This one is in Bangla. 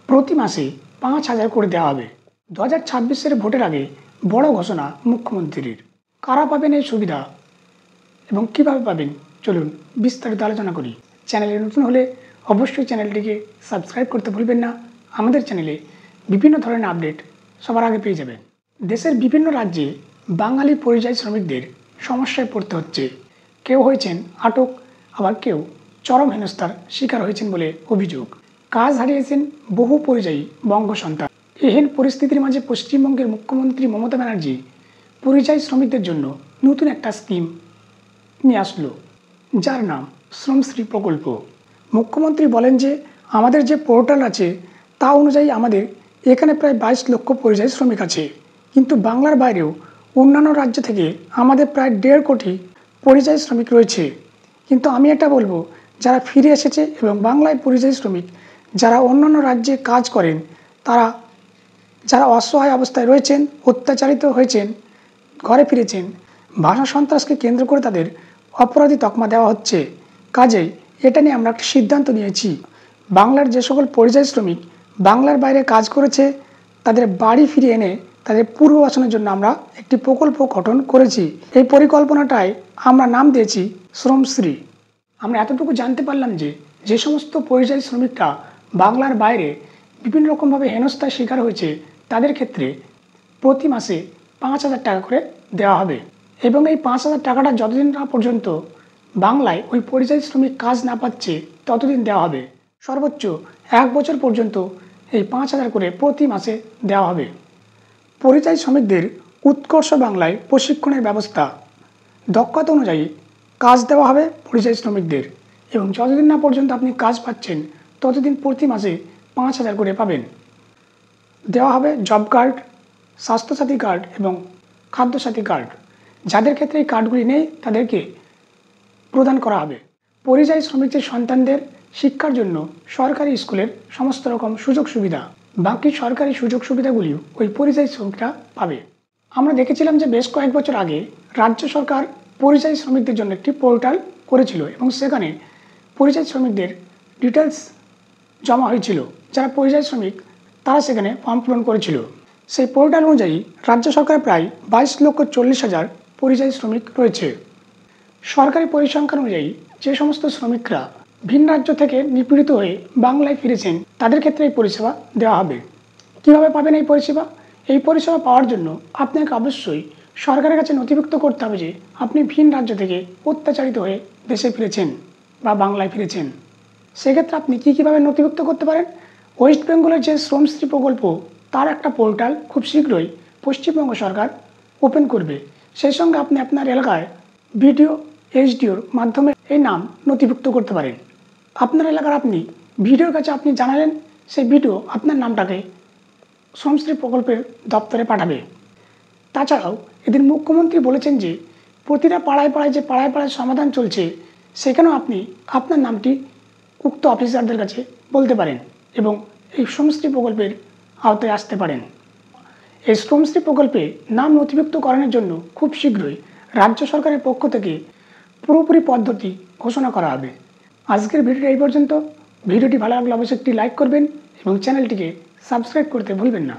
প্রতি মাসে ৫,০০০ করে দেওয়া হবে। ২০২৬-এর ভোটের আগে বড় ঘোষণা মুখ্যমন্ত্রীর। কারা পাবেন এই সুবিধা এবং কীভাবে পাবেন, চলুন বিস্তারিত আলোচনা করি। চ্যানেলে নতুন হলে অবশ্যই চ্যানেলটিকে সাবস্ক্রাইব করতে ভুলবেন না। আমাদের চ্যানেলে বিভিন্ন ধরনের আপডেট সবার আগে পেয়ে যাবেন। দেশের বিভিন্ন রাজ্যে বাঙালি পরিযায়ী শ্রমিকদের সমস্যায় পড়তে হচ্ছে। কেউ হয়েছেন আটক, আবার কেউ চরম হেনস্থার শিকার হয়েছেন বলে অভিযোগ। কাজ হারিয়েছেন বহু পরিযায়ী বঙ্গ সন্তান। এহেন পরিস্থিতির মাঝে পশ্চিমবঙ্গের মুখ্যমন্ত্রী মমতা ব্যানার্জি পরিযায়ী শ্রমিকদের জন্য নতুন একটা স্কিম নিয়ে আসলো, যার নাম শ্রমশ্রী প্রকল্প। মুখ্যমন্ত্রী বলেন যে আমাদের যে পোর্টাল আছে তা অনুযায়ী আমাদের এখানে প্রায় 22 লক্ষ পরিযায়ী শ্রমিক আছে, কিন্তু বাংলার বাইরেও অন্যান্য রাজ্য থেকে আমাদের প্রায় 1.5 কোটি পরিযায়ী শ্রমিক রয়েছে। কিন্তু আমি এটা বলবো, যারা ফিরে এসেছে এবং বাংলায় পরিযায়ী শ্রমিক যারা অন্যান্য রাজ্যে কাজ করেন, তারা যারা অসহায় অবস্থায় রয়েছেন, অত্যাচারিত হয়েছেন, ঘরে ফিরেছেন, ভাষা সন্ত্রাসকে কেন্দ্র করে তাদের অপরাধী তকমা দেওয়া হচ্ছে। কাজেই এটা নিয়ে আমরা একটা সিদ্ধান্ত নিয়েছি, বাংলার যে সকল পরিযায়ী শ্রমিক বাংলার বাইরে কাজ করেছে তাদের বাড়ি ফিরিয়ে এনে তাদের পুনর্বাসনের জন্য আমরা একটি প্রকল্প গঠন করেছি। এই পরিকল্পনাটায় আমরা নাম দিয়েছি শ্রমশ্রী। আমরা এতটুকু জানতে পারলাম যে যে সমস্ত পরিযায়ী শ্রমিকরা বাংলার বাইরে বিভিন্ন রকমভাবে হেনস্থার শিকার হয়েছে তাদের ক্ষেত্রে প্রতি মাসে ৫,০০০ টাকা করে দেওয়া হবে এবং এই ৫,০০০ টাকাটা যতদিন না পর্যন্ত বাংলায় ওই পরিযায়ী শ্রমিক কাজ না পাচ্ছে ততদিন দেওয়া হবে। সর্বোচ্চ 1 বছর পর্যন্ত এই ৫,০০০ করে প্রতি মাসে দেওয়া হবে। পরিযায়ী শ্রমিকদের উৎকর্ষ বাংলায় প্রশিক্ষণের ব্যবস্থা, দক্ষতা অনুযায়ী কাজ দেওয়া হবে পরিযায়ী শ্রমিকদের এবং যতদিন না পর্যন্ত আপনি কাজ পাচ্ছেন ততদিন প্রতি মাসে ৫,০০০ করে পাবেন। দেওয়া হবে জব কার্ড, স্বাস্থ্যসাথী কার্ড এবং খাদ্যসাথী কার্ড। যাদের ক্ষেত্রে এই কার্ডগুলি নেই তাদেরকে প্রদান করা হবে। পরিযায়ী শ্রমিকদের সন্তানদের শিক্ষার জন্য সরকারি স্কুলের সমস্ত রকম সুযোগ সুবিধা, বাকি সরকারি সুযোগ সুবিধাগুলিও ওই পরিযায়ী শ্রমিকরা পাবে। আমরা দেখেছিলাম যে বেশ কয়েক বছর আগে রাজ্য সরকার পরিযায়ী শ্রমিকদের জন্য একটি পোর্টাল করেছিল এবং সেখানে পরিযায়ী শ্রমিকদের ডিটেলস জমা হয়েছিল। যারা পরিযায়ী শ্রমিক তারা সেখানে ফর্ম পূরণ করেছিল। সেই পোর্টাল অনুযায়ী রাজ্য সরকার প্রায় 22,40,000 পরিযায়ী শ্রমিক রয়েছে। সরকারি পরিসংখ্যান অনুযায়ী যে সমস্ত শ্রমিকরা ভিন রাজ্য থেকে নিপীড়িত হয়ে বাংলায় ফিরেছেন তাদের ক্ষেত্রে এই পরিষেবা দেওয়া হবে। কিভাবে পাবেন এই পরিষেবা? এই পরিষেবা পাওয়ার জন্য আপনাকে অবশ্যই সরকারের কাছে নথিভুক্ত করতে হবে যে আপনি ভিন রাজ্য থেকে অত্যাচারিত হয়ে দেশে ফিরেছেন বা বাংলায় ফিরেছেন। সেক্ষেত্রে আপনি কীভাবে নথিভুক্ত করতে পারেন? ওয়েস্ট বেঙ্গলের যে শ্রমশ্রী প্রকল্প তার একটা পোর্টাল খুব শীঘ্রই পশ্চিমবঙ্গ সরকার ওপেন করবে। সেই সঙ্গে আপনি আপনার এলাকায় বিডিও, এসডিওর মাধ্যমে এই নাম নথিভুক্ত করতে পারেন। আপনার এলাকার আপনি বিডিওর কাছে আপনি জানালেন, সেই বিডিও আপনার নামটাকে শ্রমশ্রী প্রকল্পের দপ্তরে পাঠাবে। তাছাড়াও এদিন মুখ্যমন্ত্রী বলেছেন যে প্রতিটা পাড়ায় পাড়ায় যে পাড়ায় পাড়ায় সমাধান চলছে সেখানেও আপনি আপনার নামটি উক্ত অফিসারদের কাছে বলতে পারেন এবং এই শ্রমশ্রী প্রকল্পের আওতায় আসতে পারেন। এই শ্রমশ্রী প্রকল্পে নাম নথিভুক্তকরণের জন্য খুব শীঘ্রই রাজ্য সরকারের পক্ষ থেকে পুরোপুরি পদ্ধতি ঘোষণা করা হবে। আজকের ভিডিওটি এই পর্যন্ত। ভিডিওটি ভালো লাগলে অবশ্যই একটি লাইক করবেন এবং চ্যানেলটিকে সাবস্ক্রাইব করতে ভুলবেন না।